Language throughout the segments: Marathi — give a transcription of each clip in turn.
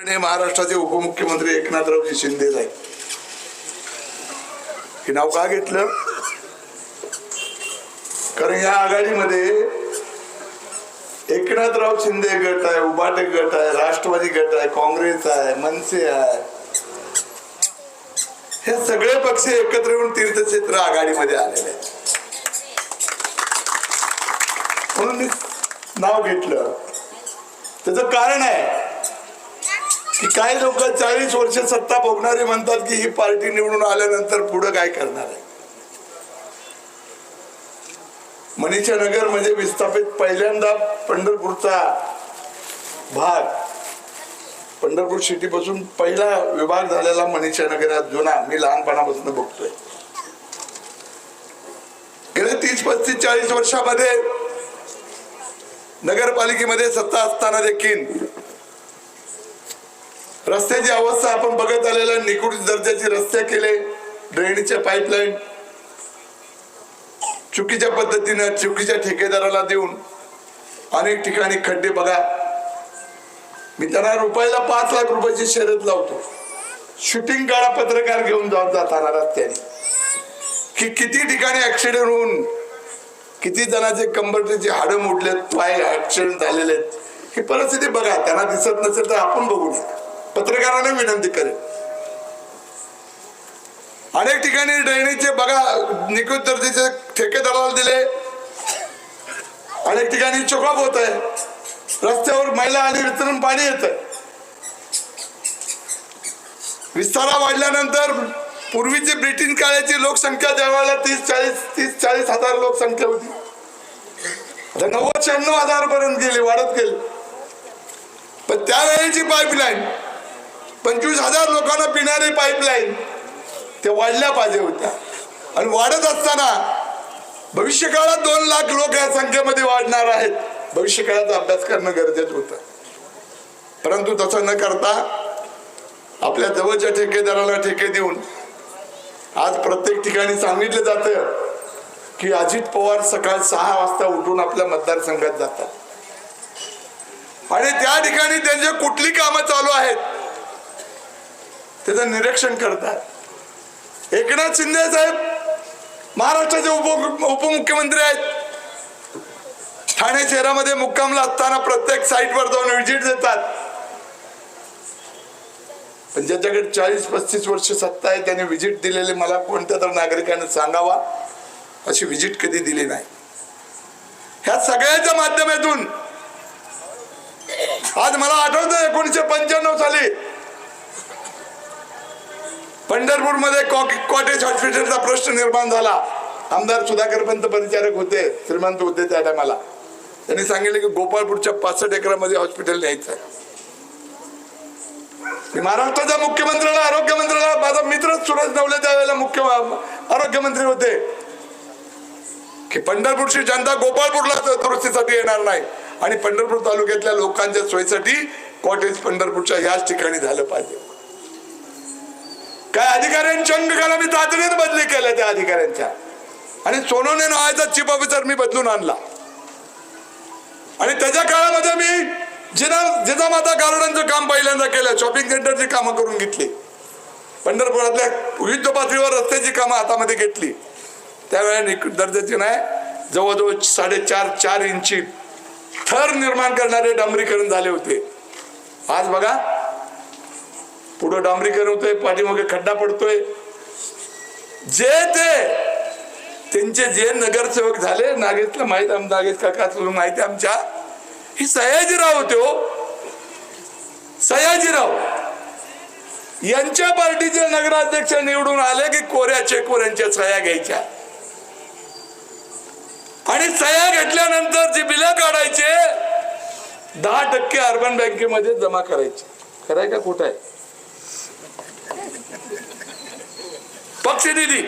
महाराष्ट्राचे उपमुख्यमंत्री एकनाथरावजी शिंदे साहेब हे नाव का घेतलं? कारण या आघाडीमध्ये एकनाथराव शिंदे गट आहे, उबाटे गट आहे, राष्ट्रवादी गट आहे, काँग्रेस आहे, मनसे आहे, हे सगळे पक्ष एकत्र येऊन तीर्थक्षेत्र आघाडीमध्ये आलेले आहेत. म्हणून मी नाव घेतलं. त्याचं कारण आहे की काही लोक 40 वर्ष सत्ता भोगणारे म्हणतात की ही पार्टी निवडून आल्यानंतर पुढे काय करणार आहे. मनीषा नगर म्हणजे विस्थापित पहिल्यांदा पंढरपूरचा भाग, पंढरपूर सिटी पासून पहिला विभाग झालेला मनीषा नगर जुना मी लहानपणापासून बघतोय. गेल्या 30, 35, 40 वर्षामध्ये नगरपालिकेमध्ये सत्ता असताना देखील रस्त्याची अवस्था आपण बघत आलेला, निकृष्ट दर्जाचे रस्ते केले, ड्रेनेजच्या पाईपलाईन चुकीच्या पद्धतीने चुकीच्या ठेकेदाराला देऊन अनेक ठिकाणी खड्डे बघा. मी त्यांना रुपयाला 5 लाख रुपयाची शर्यत लावतो, शूटिंग काढा पत्रकार घेऊन जाताना रस्त्याने, की किती ठिकाणी ऍक्सिडेंट होऊन किती जणांचे कंबरचे हाडं मोडलेत, पाय ऍक्सिडेंट झालेले आहेत. ही परिस्थिती बघा. त्यांना दिसत नसेल तर आपण बघू नये, पत्रकारांना विनंती करेन. अनेक ठिकाणी ड्रेनेजचे बघा निकृष्ट दर्जाचे ठेकेदाराला दिले, अनेक ठिकाणी चोकाप होत आहे, रस्त्यावर मैला आणि वितरण पाणी येत आहे. विस्तारा वाढल्यानंतर पूर्वीची ब्रिटिश काळाची लोकसंख्या ज्यावेळेला 30-40 हजार लोकसंख्या होती, आता 90-96 हजार पर्यंत गेली, वाढत गेली. पण त्यावेळेची पाईपलाईन 25,000 लोकांना पिणारी पाईपलाईन ते वाढल्या पाहिजे होत्या. आणि वाढत असताना भविष्य काळात 2 लाख लोक या संख्येमध्ये वाढणार आहेत. भविष्य काळाचा अभ्यास करणं गरजेचं होतं. परंतु तसं न करता आपल्या जवळच्या ठेकेदाराला ठेके देऊन आज प्रत्येक ठिकाणी सांगितलं जातं की अजित पवार सकाळी 6 वाजता उठून आपल्या मतदारसंघात जातात आणि त्या ठिकाणी त्यांची कुठली कामं चालू आहेत त्याचं निरीक्षण करतात. एकनाथ शिंदे साहेब महाराष्ट्राचे उपमुख्यमंत्री आहेत. ठाणे शहरामध्ये मुक्कामला असताना प्रत्येक साईटवर जाऊन व्हिजिट देतात. पण ज्याच्याकडे 40-35 वर्ष सत्ता आहे त्याने व्हिजिट दिलेले मला कोणत्या तर नागरिकांनी सांगावा, अशी व्हिजिट कधी दिली नाही. ह्या सगळ्याच्या माध्यमातून आज मला आठवतं 1995 साली पंढरपूर मध्ये कॉटेज हॉस्पिटलचा प्रश्न निर्माण झाला. आमदार सुधाकर पंत परिचारक होते, श्रीमंत होते त्या टायमाला. त्यांनी सांगितले की गोपाळपूरच्या 65 एकरामध्ये हॉस्पिटल न्यायचं आहे. महाराष्ट्राच्या मुख्यमंत्र्याला, आरोग्यमंत्र्याला, माझा मित्र सुरेश नवले त्यावेळेला मुख्य आरोग्यमंत्री होते, की पंढरपूरची जनता गोपाळपूरला दुरुस्तीसाठी येणार नाही आणि पंढरपूर तालुक्यातल्या लोकांच्या सोयीसाठी कॉटेज पंढरपूरच्या याच ठिकाणी झालं पाहिजे. काय अधिकाऱ्यांच्या अंगाला मी तातडीने बदली केल्या त्या अधिकाऱ्यांच्या, आणि सोनवणे नावाचा चीफ ऑफिसर मी बदलून आणला. आणि त्याच्या काळामध्ये मी जिजामाता गार्डनचं काम पहिल्यांदा केलं, शॉपिंग सेंटरची कामं करून घेतली, पंढरपुरातल्या विविध पातळीवर रस्त्याची कामं हातामध्ये घेतली. त्यावेळेला निकृष्ट दर्जाची नाही, जवळजवळ 4.5 इंची थर निर्माण करणारे डांबरीकरण झाले होते. आज बघा पुढं डांबरीकरण होतोय, पाठीमागे खड्डा पडतोय. त्यांचे जे नगरसेवक झाले, नागेशला माहित, नागेश काका माहिती आमच्या, ही सयाजीराव होते हो, सयाजीराव यांच्या पार्टीचे नगराध्यक्ष निवडून आले की कोऱ्या चेकवर यांच्या सह्या घ्यायच्या आणि सह्या घेतल्यानंतर जी बिलं काढायचे 10% अर्बन बँकेमध्ये जमा करायचे. खरंय का खोटं आहे? पक्ष निधी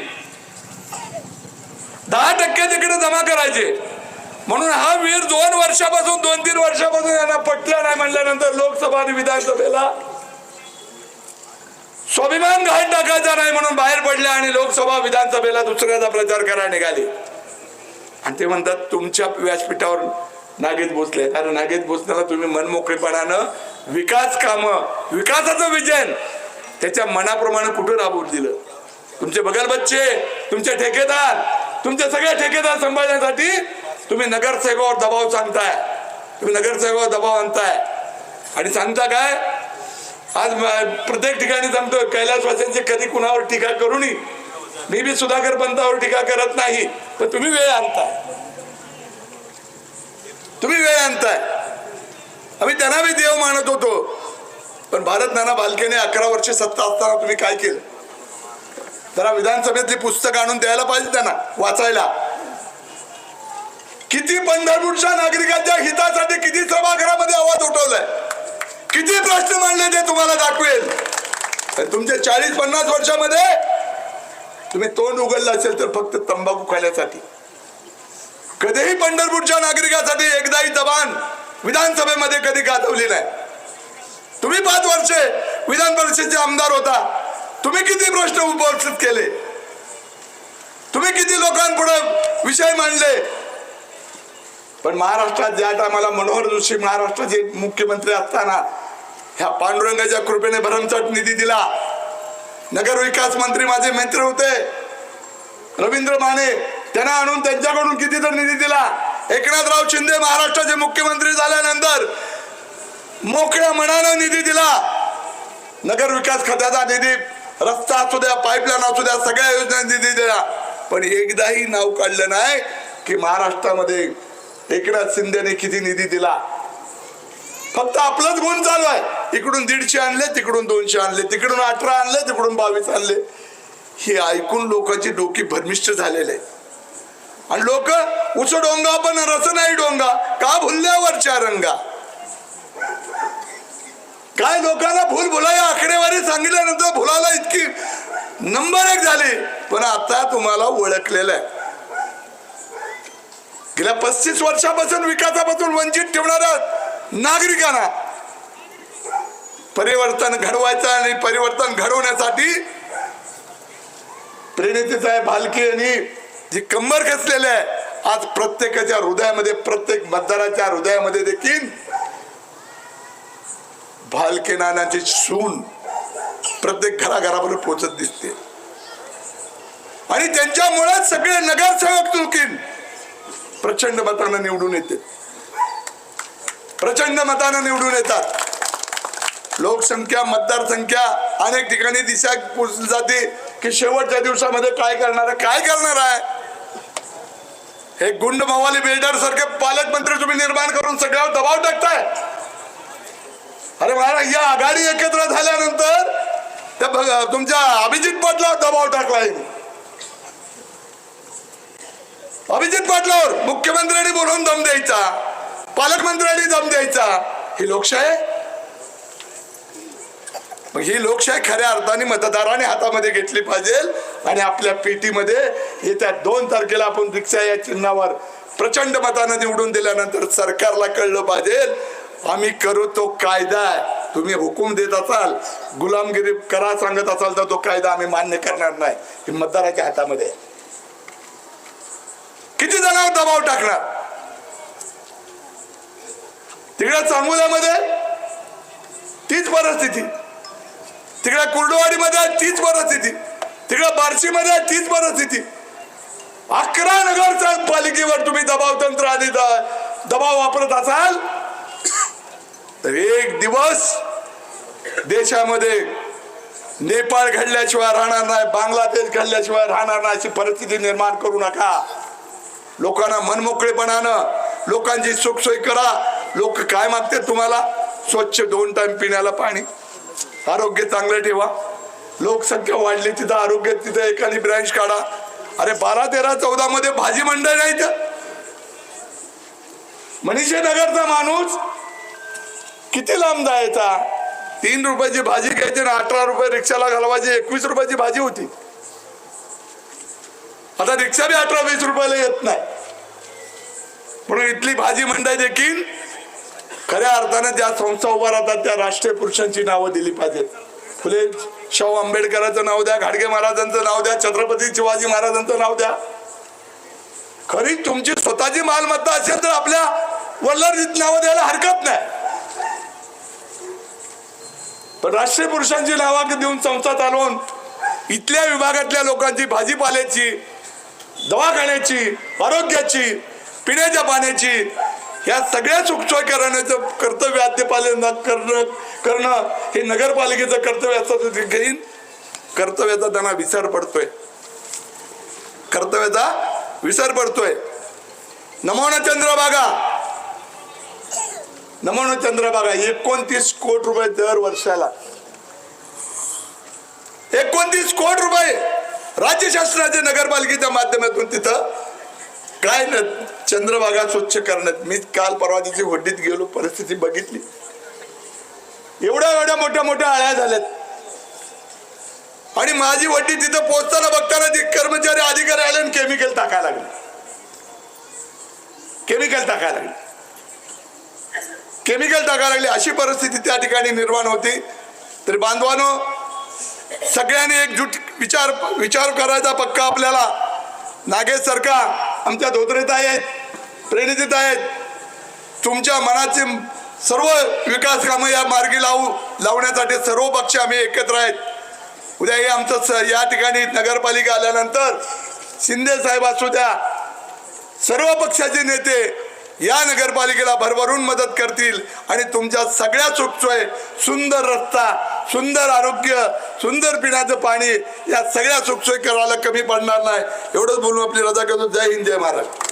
10% तिकडे जमा करायचे. म्हणून हा वीर 2 वर्षापासून 2-3 वर्षापासून यांना पटलं नाही म्हणल्यानंतर लोकसभा आणि विधानसभेला स्वाभिमान घाट टाकायचा नाही म्हणून बाहेर पडले आणि लोकसभा विधानसभेला दुसऱ्याचा प्रचार करायला निघाले. आणि ते म्हणतात तुमच्या व्यासपीठावर नागेश भोसले, कारण नागेश भोसलेला तुम्ही मनमोकळेपणानं विकास काम, विकासाचं विजन त्याच्या मनाप्रमाणे कुठं राबवून दिलं. तुमचे बगल बच्चे, तुमचे ठेकेदार, तुमचे सगळे ठेकेदार सांभाळण्यासाठी तुम्ही नगरसेवकावर दबाव सांगताय, तुम्ही नगरसेवकावर दबाव आणताय आणि सांगता काय. आज प्रत्येक ठिकाणी सांगतो कैलासवासींची कधी कुणावर टीका करू नये. मी बी सुधाकर पंतावर टीका करत नाही, पण तुम्ही वेळ आणताय, तुम्ही वेळ आणताय. आम्ही त्यांना बी देव मानत होतो, पण भारत नाना भालकेने 11 वर्ष सत्ता असताना तुम्ही काय केलं. जरा विधानसभेतली पुस्तक आणून द्यायला पाहिजे त्यांना वाचायला. किती पंढरपूरच्या नागरिकांच्या हितासाठी किती सभागृहामध्ये आवाज उठवलाय, किती प्रश्न मांडले ते तुम्हाला दाखवेल. तुमच्या 40-50 वर्षामध्ये तुम्ही तोंड उघडलं असेल तर फक्त तंबाखू खाण्यासाठी. कधीही पंढरपूरच्या नागरिकांसाठी एकदाही जबान विधानसभेमध्ये कधी गाजवली नाही. तुम्ही 5 वर्षे विधान परिषदेचे आमदार होता, तुम्ही किती प्रश्न उपस्थित केले, तुम्ही किती लोकांपुढे विषय मांडले. पण महाराष्ट्रात ज्या टायमाला मनोहर जोशी महाराष्ट्राचे मुख्यमंत्री असताना ह्या पांडुरंगाच्या कृपेने भरमसाठ निधी दिला. नगर विकास मंत्री माझे मित्र होते रवींद्र माने, त्यांना आणून त्यांच्याकडून किती तर निधी दिला. एकनाथराव शिंदे महाराष्ट्राचे मुख्यमंत्री झाल्यानंतर मोकळ्या मनानं निधी दिला. नगर विकास खात्याचा निधी, रस्ता असू द्या, पाईपलाईन असू द्या, सगळ्या योजना निधी दिला. पण एकदाही नाव काढलं नाही की महाराष्ट्रामध्ये एकनाथ शिंदेने किती निधी दिला. फक्त आपलंच गुण चालू आहे. इकडून 150 आणले, तिकडून 200 आणले, तिकडून 18 आणले, तिकडून 22 आणले. हे ऐकून लोकांची डोकी भरमिष्ट झालेले आणि लोक उच डोंगा पण रस नाही डोंगा का भुलल्यावरच्या रंगा. काय लोकांना भूल भुलाया आकडेवारी सांगितल्यानंतर भुलाला इतकी नंबर 1 झाली. पण आता तुम्हाला ओळखलेलं आहे. गेल्या 35 वर्षापासून विकासापासून वंचित ठेवणाऱ्या नागरिकांना परिवर्तन घडवायचं आणि परिवर्तन घडवण्यासाठी प्रणितीसाहेब भालके यांनी जी कंबर कसलेली आहे, आज प्रत्येकाच्या हृदयामध्ये, प्रत्येक मतदाराच्या हृदयामध्ये देखील भालके नानाची सून प्रत्येक घराघरापर्यंत पोहोचत दिसते. आणि त्यांच्यामुळे सगळे नगरसेवक चुकीन प्रचंड मतानं निवडून येते, प्रचंड मतानं निवडून येतात. लोकसंख्या, मतदारसंख्या अनेक ठिकाणी दिशा पुसली जाते की शेवटच्या दिवसामध्ये काय करणार आहे. हे गुंड मवाली बिल्डर सारखे पालकमंत्री तुम्ही निर्माण करून सगळ्यावर दबाव टाकताय. अरे महाराज, या आघाडी एकत्र झाल्यानंतर त्या तुमच्या अभिजित पाटलावर दबाव टाकलाय. अभिजित पाटलावर मुख्यमंत्र्यांनी बोलून दम द्यायचा, पालकमंत्र्यांनी दम द्यायचा. ही लोकशाही. ही लोकशाही खऱ्या अर्थाने मतदाराने हातामध्ये घेतली पाहिजे. आणि आपल्या पेटीमध्ये येत्या 2 तारखेला आपण रिक्षा या चिन्हावर प्रचंड मताने निवडून दिल्यानंतर सरकारला कळलं पाहिजे आम्ही करू तो कायदा. तुम्ही हुकूम देत असाल, गुलामगिरी करा सांगत असाल तर तो कायदा आम्ही मान्य करणार नाही. हे मतदाराच्या हातामध्ये. किती जणांवर दबाव टाकणार. तिकडे सांगोल्यामध्ये तीच परिस्थिती, तिकडे कुर्डुवाडीमध्ये तीच परिस्थिती, तिकडे बार्शीमध्ये तीच परिस्थिती. 11 नगर पालिकेवर तुम्ही दबाव तंत्र आणि दबाव वापरत असाल तर एक दिवस देशामध्ये नेपाळ घडल्याशिवाय राहणार नाही, बांगलादेश घडल्याशिवाय राहणार नाही अशी परिस्थिती निर्माण करू नका. लोकांना मनमोकळेपणानं लोकांची सुखसोय करा. लोक काय मागते तुम्हाला? स्वच्छ 2 टाइम पिण्याला पाणी, आरोग्य चांगलं ठेवा. लोकसंख्या वाढली तिथं आरोग्य, तिथं एकाने ब्रँच काढा. अरे 12, 13, 14 मध्ये भाजी मंडळ नाही तर मनीषे नगरचा माणूस किती लांब जायचा. 3 रुपयाची भाजी घ्यायची ना 18 रुपये रिक्षाला घालवायची. 21 रुपयाची भाजी होती. आता रिक्षा बी 18-20 रुपयाला येत नाही. म्हणून इथली भाजी मंडई देखील खऱ्या अर्थाने ज्या संस्था उभा राहतात त्या राष्ट्रीय पुरुषांची नावं दिली पाहिजेत. फुले शाहू आंबेडकरांचं नाव द्या, घाडगे महाराजांचं नाव द्या, छत्रपती शिवाजी महाराजांचं नाव द्या. खरी तुमची स्वतःची मालमत्ता असेल तर आपल्या वडिलांची नावं द्यायला हरकत नाही. पण राष्ट्रीय पुरुषांची नावं देऊन संस्था चालवून इथल्या विभागातल्या लोकांची भाजीपाल्याची, दवाखान्याची, आरोग्याची, पिण्याच्या पाण्याची या सगळ्या सुखसोय करण्याचं कर्तव्य अद्यपालन करणं हे नगरपालिकेचं कर्तव्य असतं. घेईन कर्तव्याचा त्यांना विसर पडतोय, कर्तव्याचा विसर पडतोय. नमोना चंद्रभागा, नमोना चंद्रभागा 29 कोटी रुपये दर वर्षाला, 29 कोटी रुपये राज्य शासनाच्या नगरपालिकेच्या माध्यमातून तिथं काय न चंद्रभागा स्वच्छ करण्यात. मी काल परवा दिवशी वड्डीत गेलो, परिस्थिती बघितली. एवढ्या मोठ्या मोठ्या आळ्या झाल्यात आणि माझी वड्डी तिथं पोहोचताना बघताना ते कर्मचारी अधिकारी आले आणि केमिकल टाकायला लागले, केमिकल टाकायला लागले. अशी परिस्थिती त्या ठिकाणी निर्माण होती. तरी बांधवानो, सगळ्यांनी एकजूट विचार करायचा पक्का आपल्याला. नागेश सारखा आमच्या धोत्रेताई आहेत, प्रणितीताई आहेत, तुमच्या मनाचे सर्व विकास कामं या मार्गी लावण्यासाठी सर्व पक्ष आम्ही एकत्र आहेत. उद्या हे आमचं या ठिकाणी नगरपालिका आल्यानंतर शिंदे साहेब असू द्या, सर्व पक्षाचे नेते या नगरपालिकेला भरभरून मदत करतील आणि तुमच्या सगळ्या सुखसोय, सुंदर रस्ता, सुंदर आरोग्य, सुंदर पिण्याचं पाणी या सगळ्या सुखसोयी करायला कमी पडणार नाही. एवढंच बोलून आपली रजा करतो. जय हिंद, जय महाराष्ट्र.